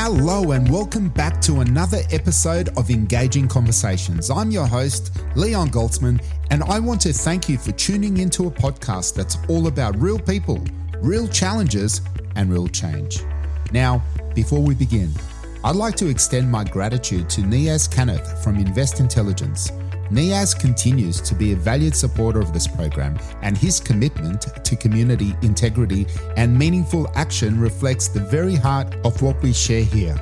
Hello and welcome back to another episode of Engaging Conversations. I'm your host, Leon Goltzman, and I want to thank you for tuning into a podcast that's all about real people, real challenges, and real change. Now, before we begin, I'd like to extend my gratitude to Niaz Kenneth from Invest Intelligence. Niaz continues to be a valued supporter of this program, and his commitment to community integrity and meaningful action reflects the very heart of what we share here.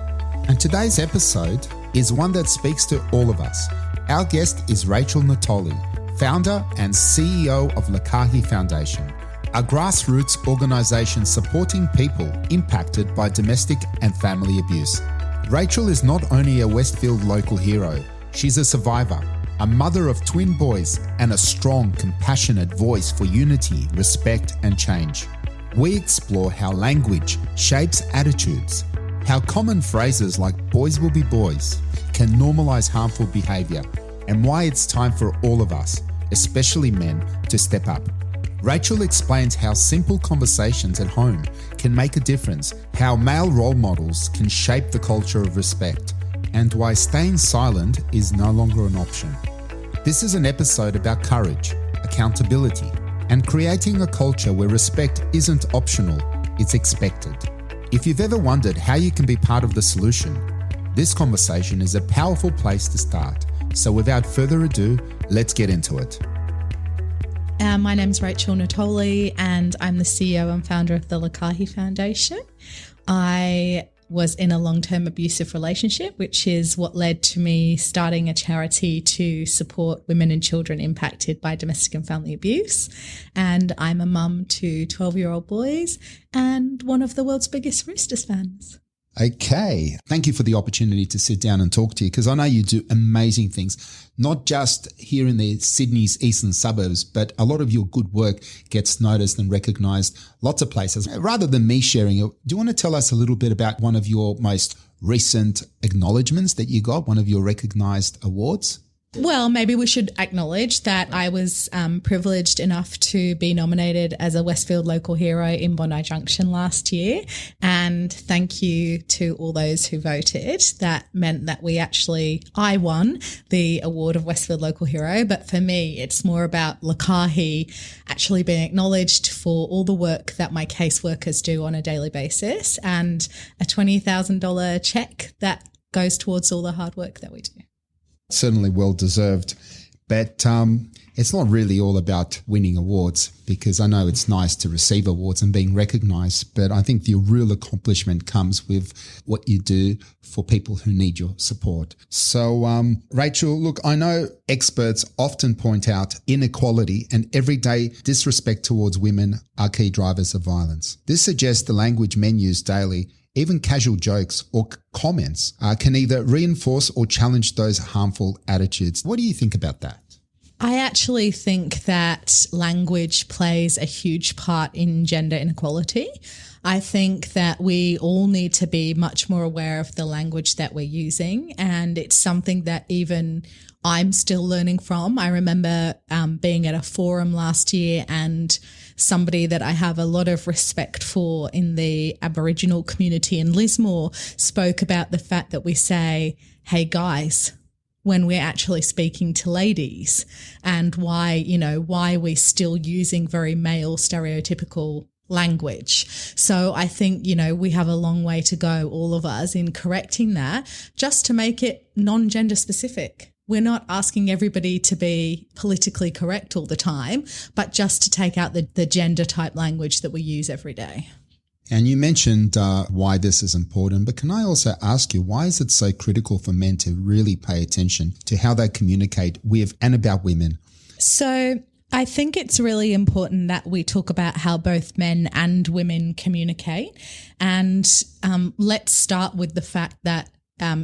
And today's episode is one that speaks to all of us. Our guest is Rachael Natoli, founder and CEO of Lokahi Foundation, a grassroots organization supporting people impacted by domestic and family abuse. Rachael is not only a Westfield local hero, she's a survivor, a mother of twin boys, and a strong, compassionate voice for unity, respect, and change. We explore how language shapes attitudes, how common phrases like boys will be boys can normalize harmful behavior, and why it's time for all of us, especially men, to step up. Rachael explains how simple conversations at home can make a difference, how male role models can shape the culture of respect, and why staying silent is no longer an option. This is an episode about courage, accountability, and creating a culture where respect isn't optional, it's expected. If you've ever wondered how you can be part of the solution, this conversation is a powerful place to start. So without further ado, let's get into it. My name's Rachael Natoli, and I'm the CEO and founder of the Lokahi Foundation. I was in a long-term abusive relationship, which is what led to me starting a charity to support women and children impacted by domestic and family abuse. And I'm a mum to 12-year-old boys and one of the world's biggest Roosters fans. Okay. Thank you for the opportunity to sit down and talk to you, because I know you do amazing things, not just here in the Sydney's eastern suburbs, but a lot of your good work gets noticed and recognised lots of places. Rather than me sharing it, do you want to tell us a little bit about one of your most recent acknowledgements that you got, one of your recognised awards? Well, maybe we should acknowledge that I was privileged enough to be nominated as a Westfield local hero in Bondi Junction last year. And thank you to all those who voted. That meant that I won the award of Westfield local hero. But for me, it's more about Lokahi actually being acknowledged for all the work that my caseworkers do on a daily basis, and a $20,000 check that goes towards all the hard work that we do. Certainly well deserved, but it's not really all about winning awards, because I know it's nice to receive awards and being recognised, but I think the real accomplishment comes with what you do for people who need your support. So Rachael, look, I know experts often point out inequality and everyday disrespect towards women are key drivers of violence. This suggests the language men use daily, even casual jokes or comments, can either reinforce or challenge those harmful attitudes. What do you think about that? I actually think that language plays a huge part in gender inequality. I think that we all need to be much more aware of the language that we're using, and it's something that even I'm still learning from. I remember being at a forum last year, and somebody that I have a lot of respect for in the Aboriginal community in Lismore spoke about the fact that we say, "Hey guys," when we're actually speaking to ladies, and why we're still using very male stereotypical language. So I think, we have a long way to go, all of us, in correcting that, just to make it non-gender specific. We're not asking everybody to be politically correct all the time, but just to take out the gender type language that we use every day. And you mentioned why this is important, but can I also ask you, why is it so critical for men to really pay attention to how they communicate with and about women? So I think it's really important that we talk about how both men and women communicate. And let's start with the fact that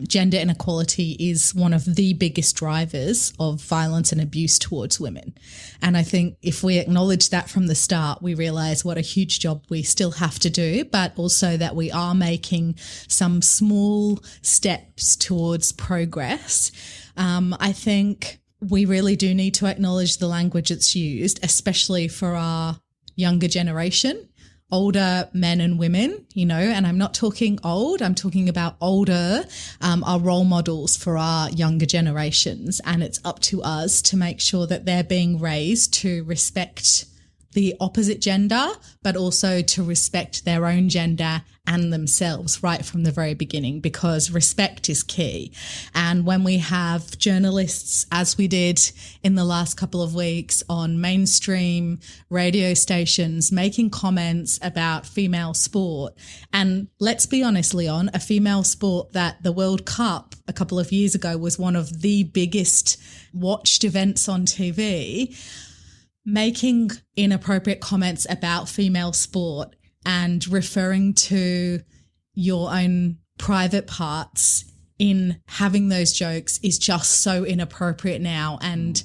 gender inequality is one of the biggest drivers of violence and abuse towards women. And I think if we acknowledge that from the start, we realise what a huge job we still have to do, but also that we are making some small steps towards progress. I think we really do need to acknowledge the language that's used, especially for our younger generation. older men and women, and I'm not talking old, I'm talking about older, are role models for our younger generations. And it's up to us to make sure that they're being raised to respect the opposite gender, but also to respect their own gender and themselves right from the very beginning, because respect is key. And when we have journalists, as we did in the last couple of weeks on mainstream radio stations, making comments about female sport, and let's be honest, Leon, a female sport that the World Cup a couple of years ago was one of the biggest watched events on TV, making inappropriate comments about female sport and referring to your own private parts in having those jokes is just so inappropriate now, and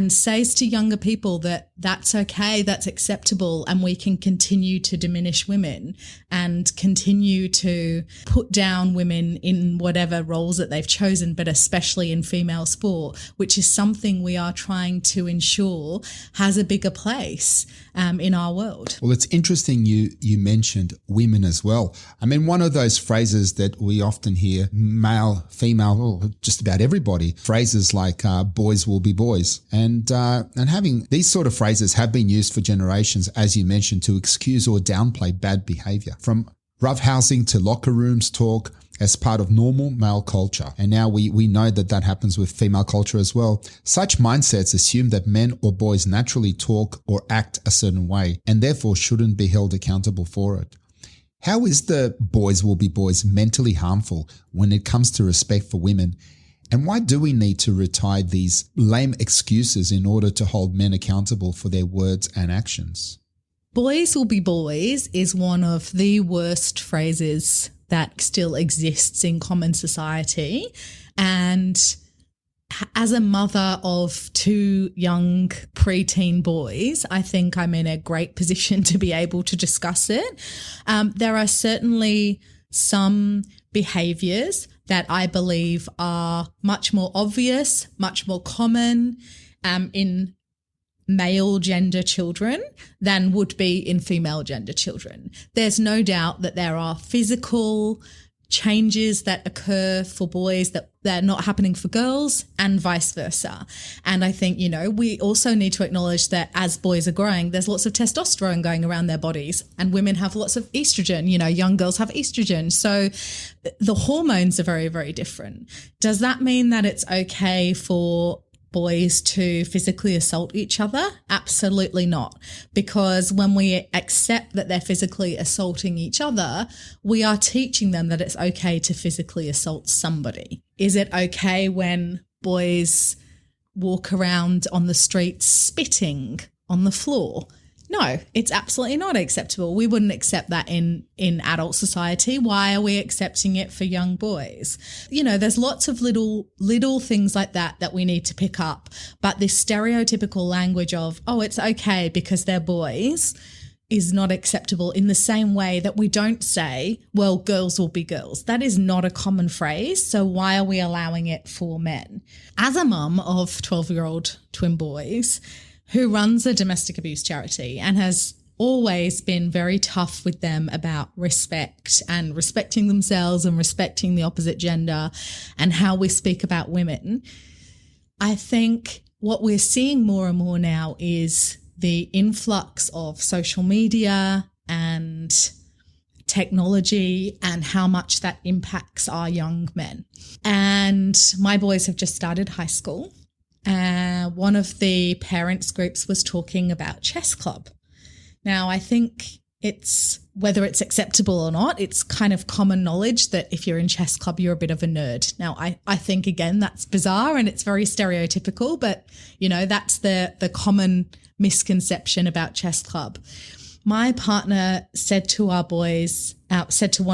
says to younger people that that's okay, that's acceptable, and we can continue to diminish women and continue to put down women in whatever roles that they've chosen, but especially in female sport, which is something we are trying to ensure has a bigger place in our world. Well, it's interesting you mentioned women as well. I mean, one of those phrases that we often hear, male, female, just about everybody, phrases like boys will be boys. And having these sort of phrases have been used for generations, as you mentioned, to excuse or downplay bad behavior. From roughhousing to locker rooms talk as part of normal male culture. And now we know that happens with female culture as well. Such mindsets assume that men or boys naturally talk or act a certain way and therefore shouldn't be held accountable for it. How is the boys will be boys mentally harmful when it comes to respect for women? And why do we need to retire these lame excuses in order to hold men accountable for their words and actions? Boys will be boys is one of the worst phrases that still exists in common society. And as a mother of two young preteen boys, I think I'm in a great position to be able to discuss it. There are certainly some behaviours that I believe are much more obvious, much more common in male gender children than would be in female gender children. There's no doubt that there are physical changes that occur for boys that they're not happening for girls, and vice versa. And I think, we also need to acknowledge that as boys are growing, there's lots of testosterone going around their bodies, and women have lots of estrogen, young girls have estrogen. So the hormones are very, very different. Does that mean that it's okay for boys to physically assault each other? Absolutely not. Because when we accept that they're physically assaulting each other, we are teaching them that it's okay to physically assault somebody. Is it okay when boys walk around on the streets spitting on the floor? No, it's absolutely not acceptable. We wouldn't accept that in adult society. Why are we accepting it for young boys? There's lots of little things like that we need to pick up. But this stereotypical language of, it's okay because they're boys, is not acceptable, in the same way that we don't say, well, girls will be girls. That is not a common phrase. So why are we allowing it for men? As a mum of 12-year-old twin boys, who runs a domestic abuse charity and has always been very tough with them about respect and respecting themselves and respecting the opposite gender and how we speak about women, I think what we're seeing more and more now is the influx of social media and technology and how much that impacts our young men. And my boys have just started high school. One of the parents' groups was talking about chess club. Now, I think whether it's acceptable or not, it's kind of common knowledge that if you're in chess club, you're a bit of a nerd. Now, I think, again, that's bizarre and it's very stereotypical, but, that's the common misconception about chess club. My partner said to one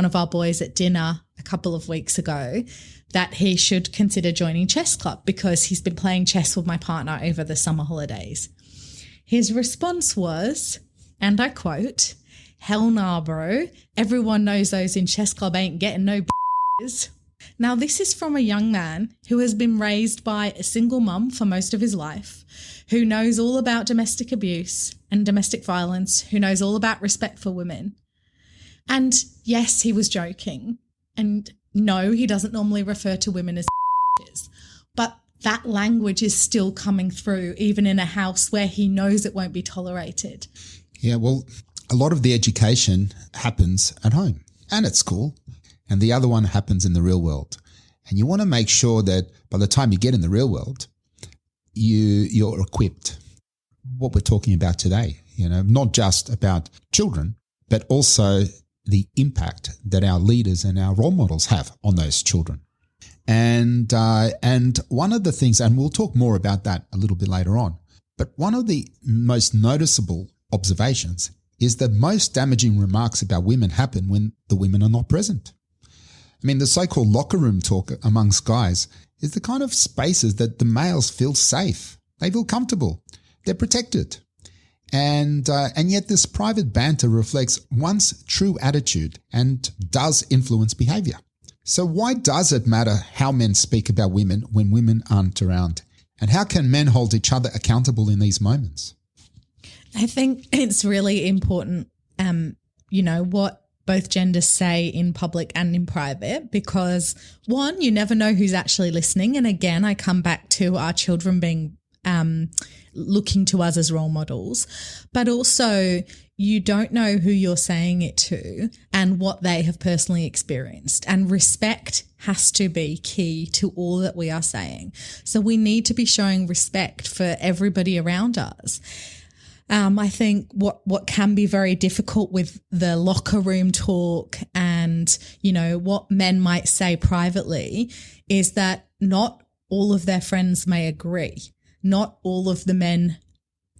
of our boys at dinner a couple of weeks ago that he should consider joining chess club because he's been playing chess with my partner over the summer holidays. His response was, and I quote, "Hell nah, bro. Everyone knows those in chess club ain't getting no b****s." Now, this is from a young man who has been raised by a single mum for most of his life, who knows all about domestic abuse and domestic violence, who knows all about respect for women. And yes, he was joking. And no, he doesn't normally refer to women as but that language is still coming through, even in a house where he knows it won't be tolerated. Yeah, well, a lot of the education happens at home and at school, and the other one happens in the real world. And you want to make sure that by the time you get in the real world, you're equipped. What we're talking about today, not just about children, but also the impact that our leaders and our role models have on those children. And one of the things, and we'll talk more about that a little bit later on, but one of the most noticeable observations is that most damaging remarks about women happen when the women are not present. I mean, the so-called locker room talk amongst guys is the kind of spaces that the males feel safe. They feel comfortable. They're protected. And yet this private banter reflects one's true attitude and does influence behavior. So why does it matter how men speak about women when women aren't around? And how can men hold each other accountable in these moments? I think it's really important, what both genders say in public and in private, because one, you never know who's actually listening. And again, I come back to our children being looking to us as role models, but also you don't know who you're saying it to and what they have personally experienced. And respect has to be key to all that we are saying. So we need to be showing respect for everybody around us. I think what can be very difficult with the locker room talk and, what men might say privately is that not all of their friends may agree. Not all of the men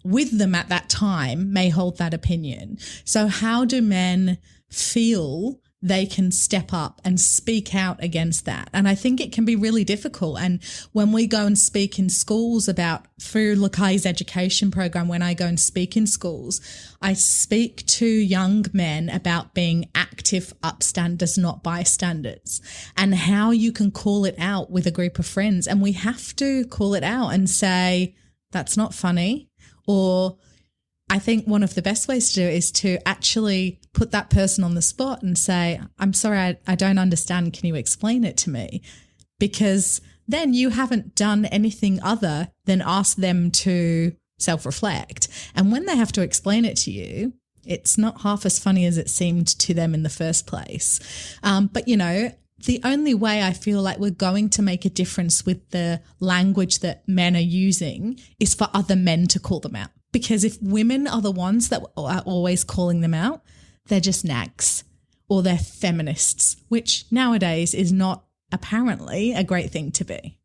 with them at that time may hold that opinion. So how do men feel they can step up and speak out against that? And I think it can be really difficult. And when we go and speak in schools through Lokahi's education program, when I go and speak in schools, I speak to young men about being active upstanders, not bystanders, and how you can call it out with a group of friends. And we have to call it out and say, that's not funny. Or I think one of the best ways to do it is to actually put that person on the spot and say, I'm sorry, I don't understand. Can you explain it to me? Because then you haven't done anything other than ask them to self-reflect. And when they have to explain it to you, it's not half as funny as it seemed to them in the first place. But the only way I feel like we're going to make a difference with the language that men are using is for other men to call them out. Because if women are the ones that are always calling them out, they're just nags or they're feminists, which nowadays is not apparently a great thing to be.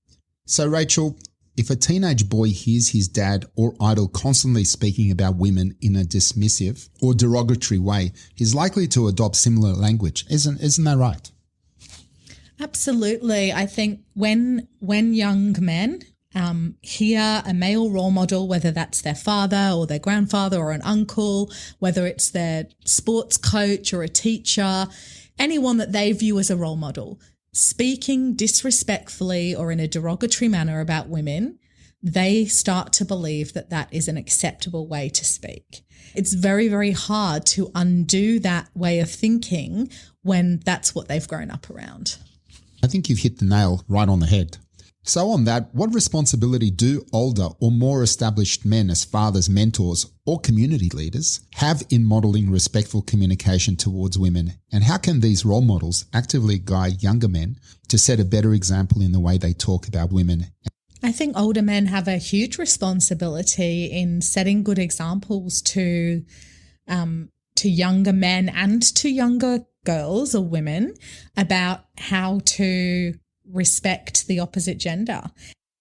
So, Rachel, if a teenage boy hears his dad or idol constantly speaking about women in a dismissive or derogatory way, he's likely to adopt similar language. Isn't that right? Absolutely. I think when young men hear a male role model, whether that's their father or their grandfather or an uncle, whether it's their sports coach or a teacher, anyone that they view as a role model, speaking disrespectfully or in a derogatory manner about women, they start to believe that that is an acceptable way to speak. It's very, very hard to undo that way of thinking when that's what they've grown up around. I think you've hit the nail right on the head. So on that, what responsibility do older or more established men as fathers, mentors, or community leaders have in modeling respectful communication towards women? And how can these role models actively guide younger men to set a better example in the way they talk about women? I think older men have a huge responsibility in setting good examples to younger men and to younger girls or women about how to respect the opposite gender.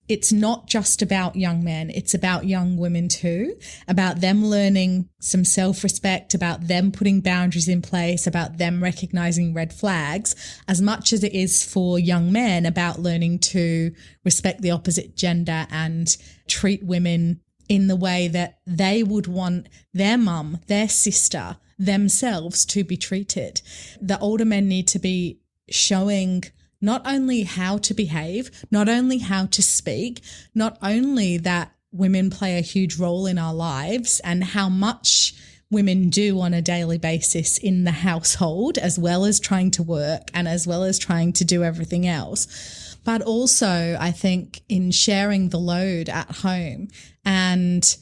It's not just about young men, it's about young women too, about them learning some self-respect, about them putting boundaries in place, about them recognizing red flags, as much as it is for young men about learning to respect the opposite gender and treat women in the way that they would want their mum, their sister, themselves to be treated. The older men need to be showing not only how to behave, not only how to speak, not only that women play a huge role in our lives and how much women do on a daily basis in the household, as well as trying to work and as well as trying to do everything else. But also, I think in sharing the load at home and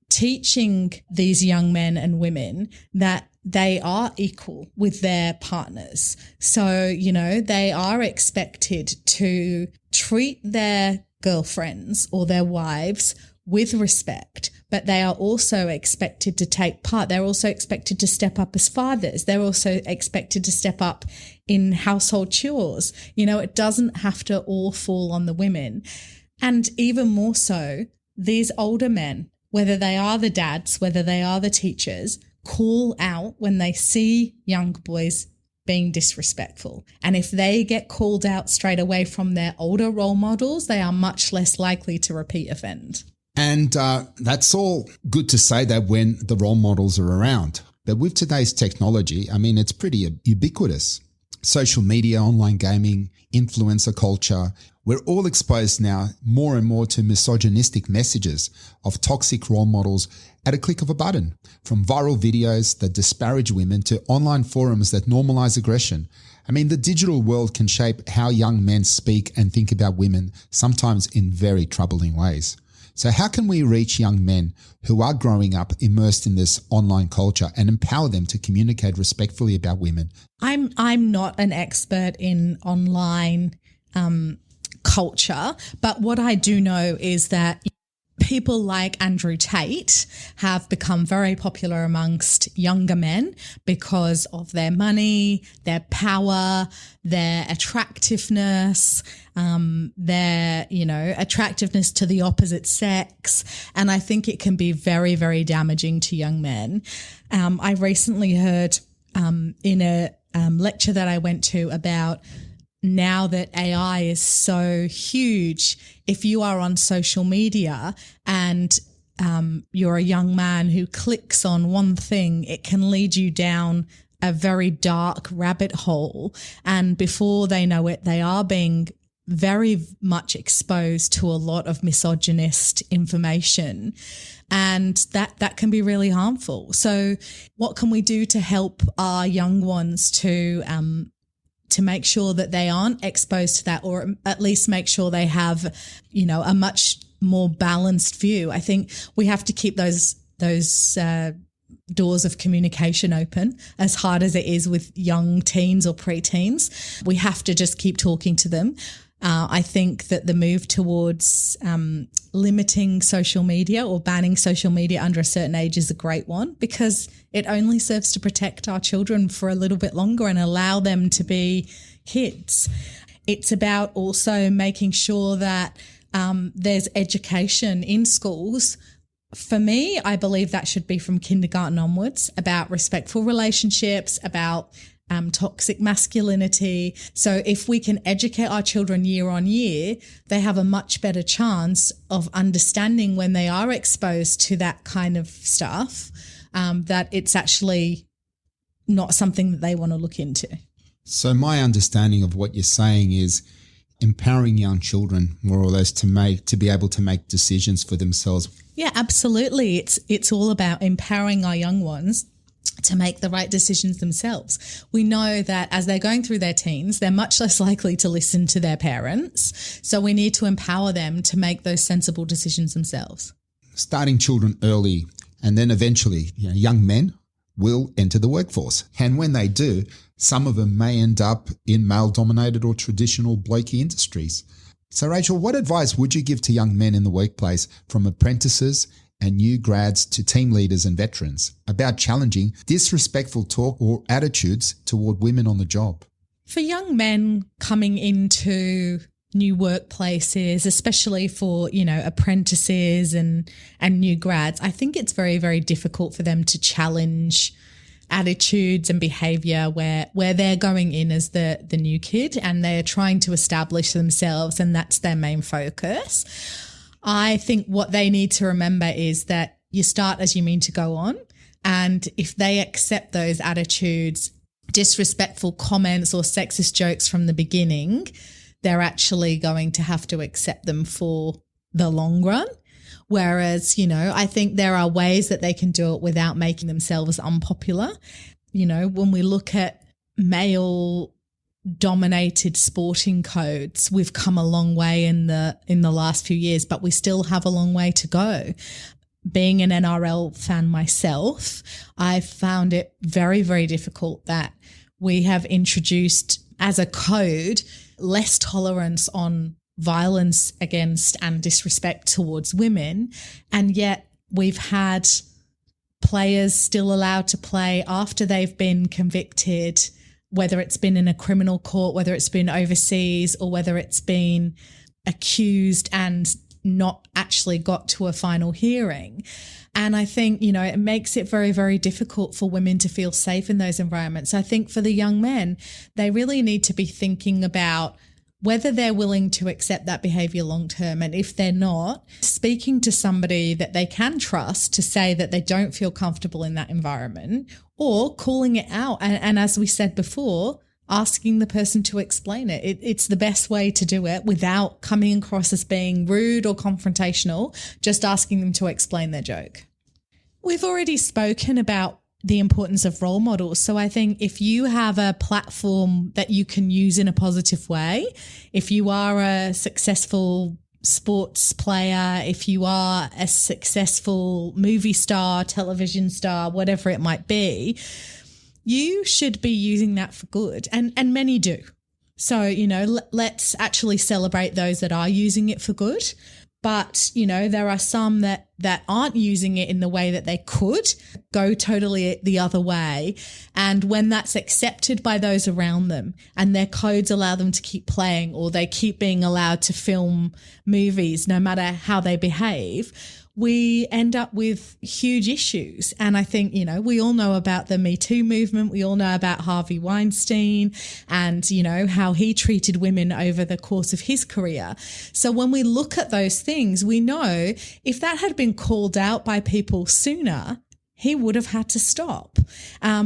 teaching these young men and women that they are equal with their partners. So, you know, they are expected to treat their girlfriends or their wives with respect, but they are also expected to take part. They're also expected to step up as fathers. They're also expected to step up in household chores. You know, it doesn't have to all fall on the women. And even more so, these older men, whether they are the dads, whether they are the teachers, call out when they see young boys being disrespectful. And if they get called out straight away from their older role models, they are much less likely to repeat offend. And that's all good to say that when the role models are around. But with today's technology, I mean, it's pretty ubiquitous. Social media, online gaming, influencer culture, we're all exposed now more and more to misogynistic messages of toxic role models at a click of a button. From viral videos that disparage women to online forums that normalize aggression. I mean, the digital world can shape how young men speak and think about women, sometimes in very troubling ways. So how can we reach young men who are growing up immersed in this online culture and empower them to communicate respectfully about women? I'm not an expert in online culture, but what I do know is that people like Andrew Tate have become very popular amongst younger men because of their money, their power, their attractiveness, their, you know, attractiveness to the opposite sex. And I think it can be very, very damaging to young men. I recently heard in a lecture that I went to about now that AI is so huge, if you are on social media and you're a young man who clicks on one thing, it can lead you down a very dark rabbit hole. And before they know it, they are being very much exposed to a lot of misogynist information. And that can be really harmful. So what can we do to help our young ones to make sure that they aren't exposed to that, or at least make sure they have, you know, a much more balanced view? I think we have to keep those doors of communication open, as hard as it is with young teens or preteens. We have to just keep talking to them. I think that the move towards limiting social media or banning social media under a certain age is a great one, because it only serves to protect our children for a little bit longer and allow them to be kids. It's about also making sure that there's education in schools. For me, I believe that should be from kindergarten onwards, about respectful relationships, about toxic masculinity. So if we can educate our children year on year, they have a much better chance of understanding when they are exposed to that kind of stuff, that it's actually not something that they want to look into. So my understanding of what you're saying is empowering young children more or less to be able to make decisions for themselves. Yeah, absolutely. It's all about empowering our young ones to make the right decisions themselves. We know that as they're going through their teens, they're much less likely to listen to their parents. So we need to empower them to make those sensible decisions themselves. Starting children early, and then eventually, young men will enter the workforce. And when they do, some of them may end up in male-dominated or traditional blokey industries. So Rachel, what advice would you give to young men in the workplace, from apprentices and new grads to team leaders and veterans, about challenging disrespectful talk or attitudes toward women on the job? For young men coming into new workplaces, especially for, apprentices and new grads, I think it's very, very difficult for them to challenge attitudes and behavior where they're going in as the new kid and they're trying to establish themselves, and that's their main focus. I think what they need to remember is that you start as you mean to go on. And if they accept those attitudes disrespectful comments or sexist jokes from the beginning, they're actually going to have to accept them for the long run. Whereas, I think there are ways that they can do it without making themselves unpopular. When we look at male dominated sporting codes, we've come a long way in the last few years, but we still have a long way to go. Being an NRL fan myself, I've found it very, very difficult that we have introduced as a code less tolerance on violence against and disrespect towards women, and yet we've had players still allowed to play after they've been convicted, whether it's been in a criminal court, whether it's been overseas, or whether it's been accused and not actually got to a final hearing. And I think, it makes it very, very difficult for women to feel safe in those environments. I think for the young men, they really need to be thinking about whether they're willing to accept that behavior long term. And if they're not, speaking to somebody that they can trust to say that they don't feel comfortable in that environment, or calling it out. And as we said before, asking the person to explain it. It's the best way to do it without coming across as being rude or confrontational, just asking them to explain their joke. We've already spoken about the importance of role models. So I think if you have a platform that you can use in a positive way, if you are a successful sports player, if you are a successful movie star, television star, whatever it might be, you should be using that for good. And many do. So, let's actually celebrate those that are using it for good. But, there are some that aren't using it in the way that they could, go totally the other way. And when that's accepted by those around them and their codes allow them to keep playing, or they keep being allowed to film movies no matter how they behave, we end up with huge issues. And I think, we all know about the Me Too movement. We all know about Harvey Weinstein and, how he treated women over the course of his career. So when we look at those things, we know if that had been called out by people sooner, he would have had to stop.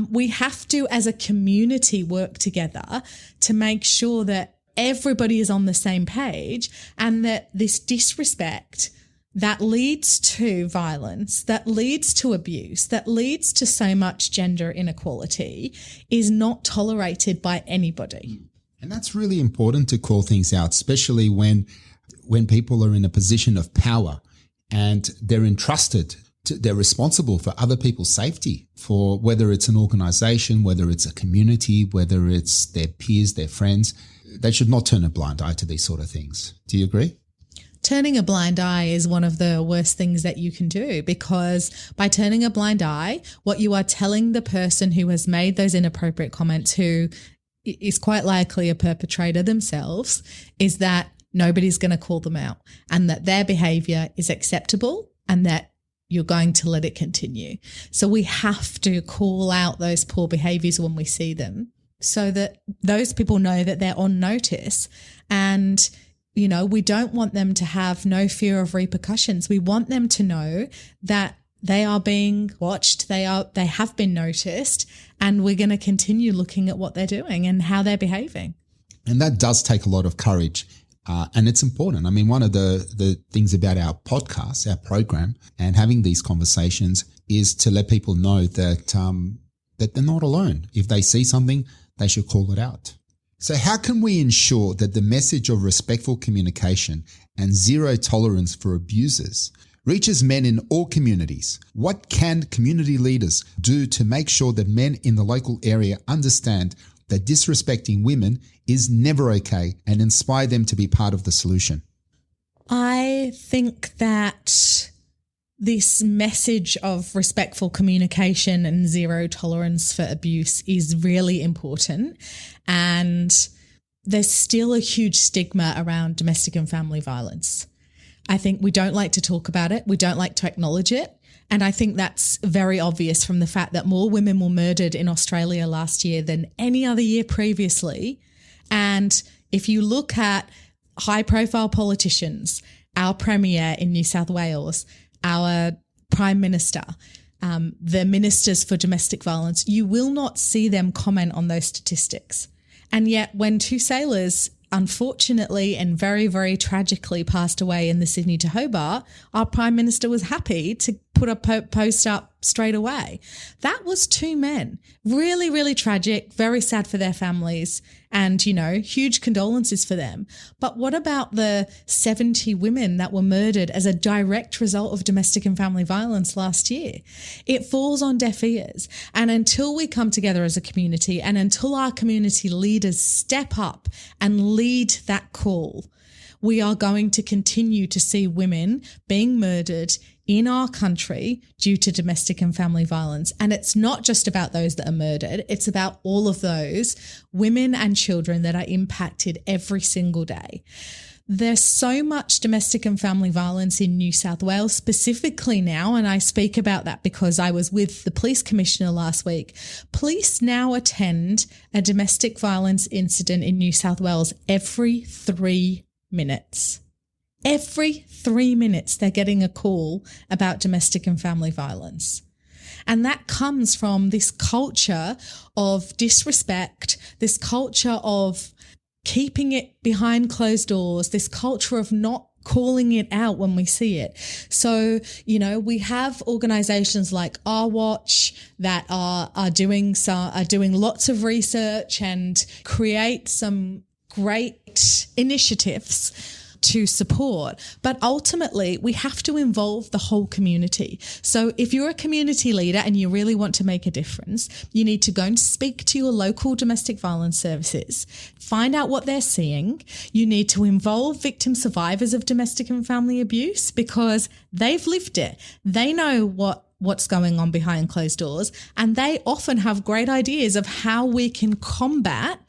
We have to, as a community, work together to make sure that everybody is on the same page, and that this disrespect that leads to violence, that leads to abuse, that leads to so much gender inequality is not tolerated by anybody. And that's really important to call things out, especially when people are in a position of power and they're entrusted, they're responsible for other people's safety, for whether it's an organization, whether it's a community, whether it's their peers, their friends. They should not turn a blind eye to these sort of things. Do you agree? Turning a blind eye is one of the worst things that you can do, because by turning a blind eye, what you are telling the person who has made those inappropriate comments, who is quite likely a perpetrator themselves, is that nobody's going to call them out, and that their behavior is acceptable, and that you're going to let it continue. So we have to call out those poor behaviors when we see them, so that those people know that they're on notice. And we don't want them to have no fear of repercussions. We want them to know that they are being watched, they have been noticed, and we're going to continue looking at what they're doing and how they're behaving. And that does take a lot of courage, and it's important. I mean, one of the things about our podcast, our program, and having these conversations is to let people know that they're not alone. If they see something, they should call it out. So how can we ensure that the message of respectful communication and zero tolerance for abusers reaches men in all communities? What can community leaders do to make sure that men in the local area understand that disrespecting women is never okay, and inspire them to be part of the solution? I think that this message of respectful communication and zero tolerance for abuse is really important. And there's still a huge stigma around domestic and family violence. I think we don't like to talk about it. We don't like to acknowledge it. And I think that's very obvious from the fact that more women were murdered in Australia last year than any other year previously. And if you look at high-profile politicians, our Premier in New South Wales, our Prime Minister, the ministers for domestic violence, you will not see them comment on those statistics. And yet when two sailors unfortunately and very, very tragically passed away in the Sydney to Hobart, our Prime Minister was happy to put a post up straight away. That was two men. Really, really tragic, very sad for their families and, huge condolences for them. But what about the 70 women that were murdered as a direct result of domestic and family violence last year? It falls on deaf ears. And until we come together as a community and until our community leaders step up and lead that call, we are going to continue to see women being murdered in our country due to domestic and family violence. And it's not just about those that are murdered. It's about all of those women and children that are impacted every single day. There's so much domestic and family violence in New South Wales specifically now, and I speak about that because I was with the police commissioner last week. Police now attend a domestic violence incident in New South Wales every 3 minutes. Every 3 minutes, they're getting a call about domestic and family violence. And that comes from this culture of disrespect, this culture of keeping it behind closed doors, this culture of not calling it out when we see it. So, we have organizations like Our Watch that are doing lots of research and create some great initiatives to support. But ultimately, we have to involve the whole community. So if you're a community leader and you really want to make a difference, you need to go and speak to your local domestic violence services, find out what they're seeing. You need to involve victim survivors of domestic and family abuse because they've lived it. They know what's going on behind closed doors, and they often have great ideas of how we can combat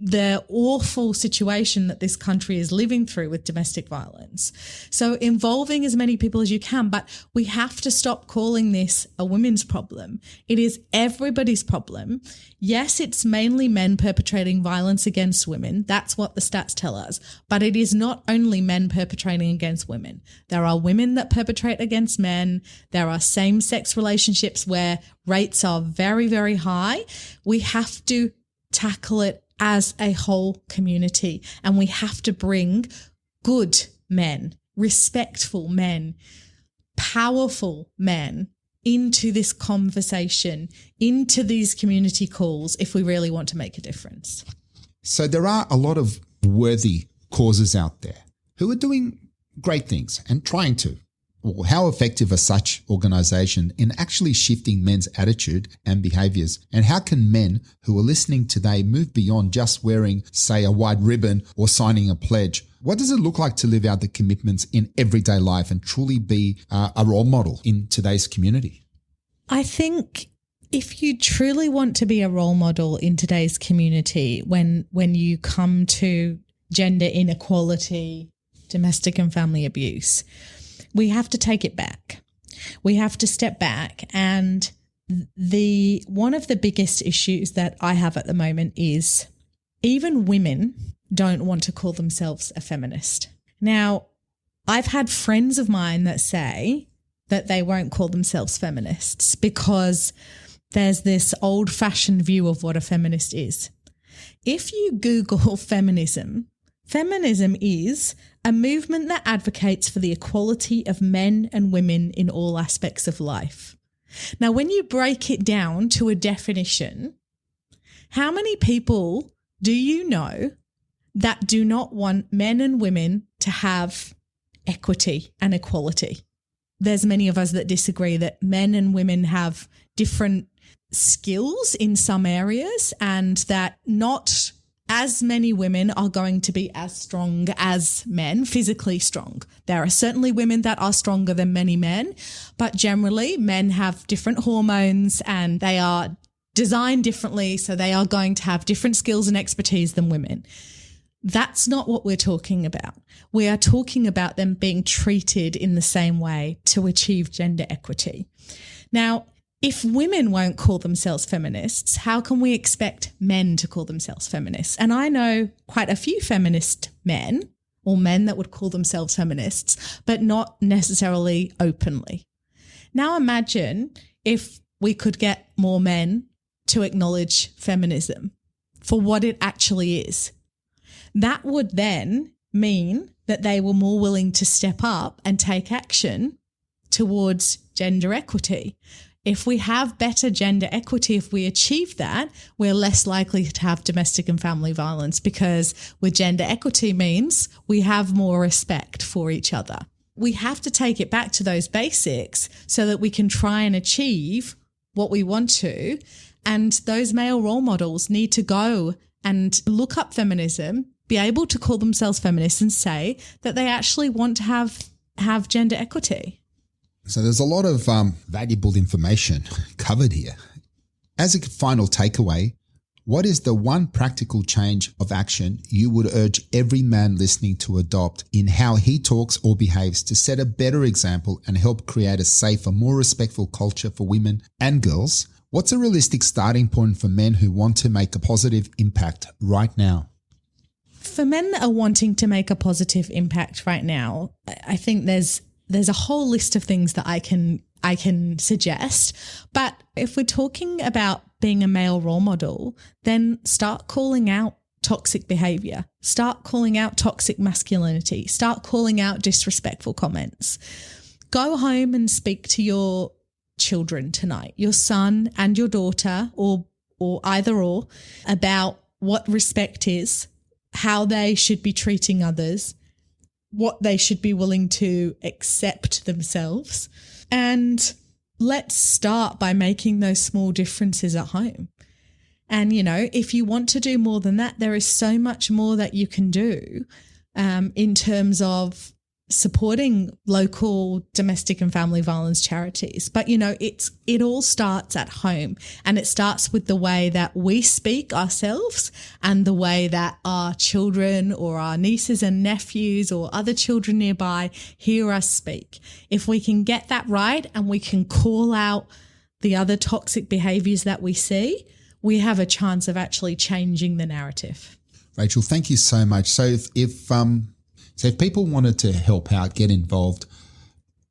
the awful situation that this country is living through with domestic violence. So involving as many people as you can, but we have to stop calling this a women's problem. It is everybody's problem. Yes, it's mainly men perpetrating violence against women. That's what the stats tell us. But it is not only men perpetrating against women. There are women that perpetrate against men. There are same-sex relationships where rates are very, very high. We have to tackle it as a whole community, and we have to bring good men, respectful men, powerful men into this conversation, into these community calls if we really want to make a difference. So there are a lot of worthy causes out there who are doing great things and trying to. Or how effective are such organisations in actually shifting men's attitude and behaviours? And how can men who are listening today move beyond just wearing, say, a white ribbon or signing a pledge? What does it look like to live out the commitments in everyday life and truly be a role model in today's community? I think if you truly want to be a role model in today's community, when you come to gender inequality, domestic and family abuse, we have to take it back. We have to step back. And one of the biggest issues that I have at the moment is even women don't want to call themselves a feminist. Now, I've had friends of mine that say that they won't call themselves feminists because there's this old-fashioned view of what a feminist is. If you Google feminism is a movement that advocates for the equality of men and women in all aspects of life. Now, when you break it down to a definition, how many people do you know that do not want men and women to have equity and equality? There's many of us that disagree that men and women have different skills in some areas and that not as many women are going to be as strong as men, physically strong. There are certainly women that are stronger than many men, but generally men have different hormones and they are designed differently, so they are going to have different skills and expertise than women. That's not what we're talking about. We are talking about them being treated in the same way to achieve gender equity. Now, if women won't call themselves feminists, how can we expect men to call themselves feminists? And I know quite a few feminist men or men that would call themselves feminists, but not necessarily openly. Now imagine if we could get more men to acknowledge feminism for what it actually is. That would then mean that they were more willing to step up and take action towards gender equity. If we have better gender equity, if we achieve that, we're less likely to have domestic and family violence, because with gender equity means we have more respect for each other. We have to take it back to those basics so that we can try and achieve what we want to. And those male role models need to go and look up feminism, be able to call themselves feminists and say that they actually want to have gender equity. So there's a lot of valuable information covered here. As a final takeaway, what is the one practical change of action you would urge every man listening to adopt in how he talks or behaves to set a better example and help create a safer, more respectful culture for women and girls? What's a realistic starting point for men who want to make a positive impact right now? For men that are wanting to make a positive impact right now, I think there's a whole list of things that I can suggest. But if we're talking about being a male role model, then start calling out toxic behavior, start calling out toxic masculinity, start calling out disrespectful comments. Go home and speak to your children tonight, your son and your daughter, or either or, about what respect is, how they should be treating others, what they should be willing to accept themselves. And let's start by making those small differences at home. And, if you want to do more than that, there is so much more that you can do in terms of supporting local domestic and family violence charities. But, it all starts at home, and it starts with the way that we speak ourselves and the way that our children or our nieces and nephews or other children nearby hear us speak. If we can get that right and we can call out the other toxic behaviours that we see, we have a chance of actually changing the narrative. Rachel, thank you so much. So if people wanted to help out, get involved,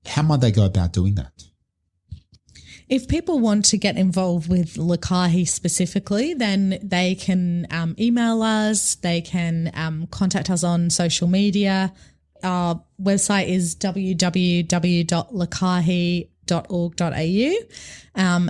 how might they go about doing that? If people want to get involved with Lokahi specifically, then they can email us, they can contact us on social media. Our website is www.lokahi.org.au,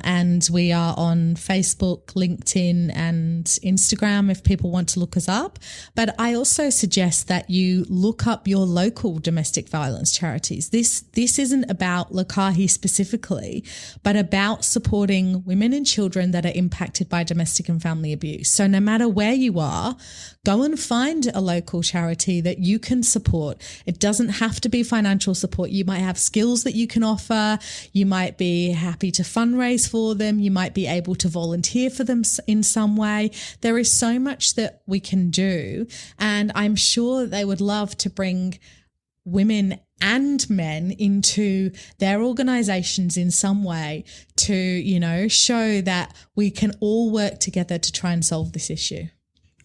and we are on Facebook, LinkedIn and Instagram if people want to look us up. But I also suggest that you look up your local domestic violence charities. This isn't about Lokahi specifically, but about supporting women and children that are impacted by domestic and family abuse. So no matter where you are, go and find a local charity that you can support. It doesn't have to be financial support. You might have skills that you can offer. You might be happy to fundraise for them. You might be able to volunteer for them in some way. There is so much that we can do. And I'm sure they would love to bring women and men into their organizations in some way to, show that we can all work together to try and solve this issue.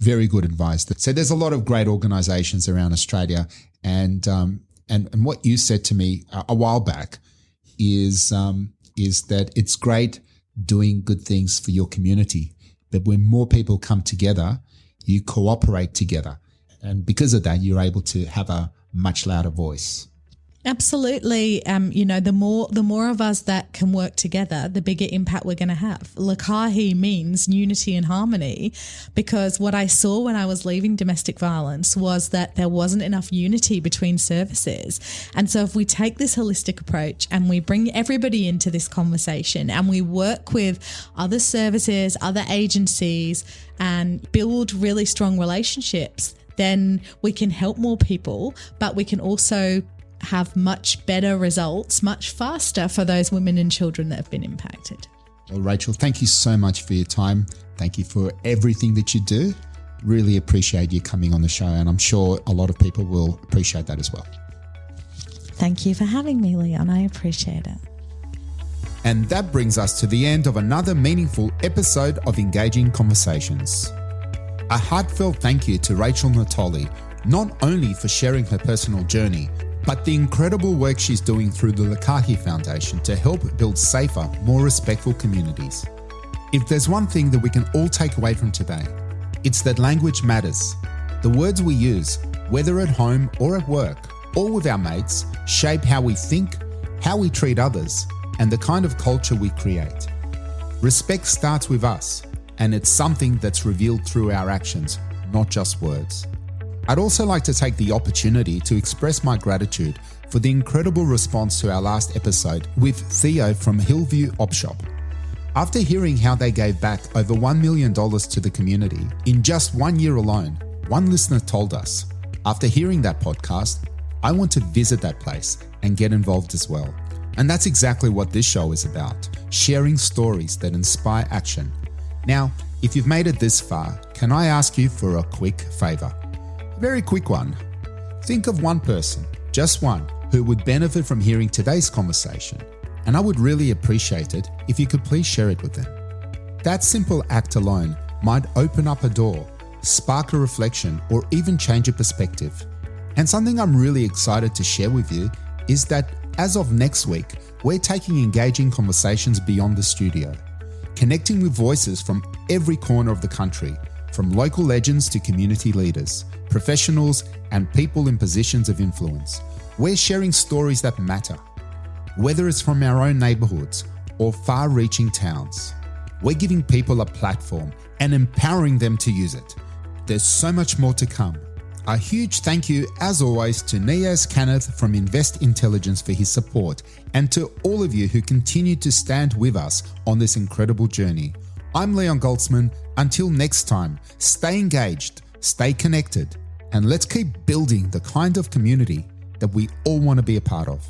Very good advice. So there's a lot of great organisations around Australia, and what you said to me a while back is that it's great doing good things for your community, but when more people come together, you cooperate together, and because of that, you're able to have a much louder voice. Absolutely. The more of us that can work together, the bigger impact we're going to have. Lokahi means unity and harmony, because what I saw when I was leaving domestic violence was that there wasn't enough unity between services. And so if we take this holistic approach and we bring everybody into this conversation and we work with other services, other agencies, and build really strong relationships, then we can help more people, but we can also have much better results much faster for those women and children that have been impacted. Well, Rachel, thank you so much for your time. Thank you for everything that you do. Really appreciate you coming on the show, and I'm sure a lot of people will appreciate that as well. Thank you for having me, Leon. I appreciate it. And that brings us to the end of another meaningful episode of Engaging Conversations. A heartfelt thank you to Rachael Natoli, not only for sharing her personal journey, but the incredible work she's doing through the Lokahi Foundation to help build safer, more respectful communities. If there's one thing that we can all take away from today, it's that language matters. The words we use, whether at home or at work, or with our mates, shape how we think, how we treat others, and the kind of culture we create. Respect starts with us, and it's something that's revealed through our actions, not just words. I'd also like to take the opportunity to express my gratitude for the incredible response to our last episode with Theo from Hillview Op Shop. After hearing how they gave back over $1 million to the community in just 1 year alone, one listener told us, after hearing that podcast, I want to visit that place and get involved as well. And that's exactly what this show is about, sharing stories that inspire action. Now, if you've made it this far, can I ask you for a quick favor? A very quick one. Think of one person, just one, who would benefit from hearing today's conversation, and I would really appreciate it if you could please share it with them. That simple act alone might open up a door, spark a reflection, or even change a perspective. And something I'm really excited to share with you is that as of next week, we're taking engaging conversations beyond the studio, connecting with voices from every corner of the country, from local legends to community leaders, professionals, and people in positions of influence. We're sharing stories that matter, whether it's from our own neighborhoods or far-reaching towns. We're giving people a platform and empowering them to use it. There's so much more to come. A huge thank you, as always, to Niaz Kenneth from Invest Intelligence for his support, and to all of you who continue to stand with us on this incredible journey. I'm Leon Goltzman. Until next time, stay engaged, stay connected, and let's keep building the kind of community that we all want to be a part of.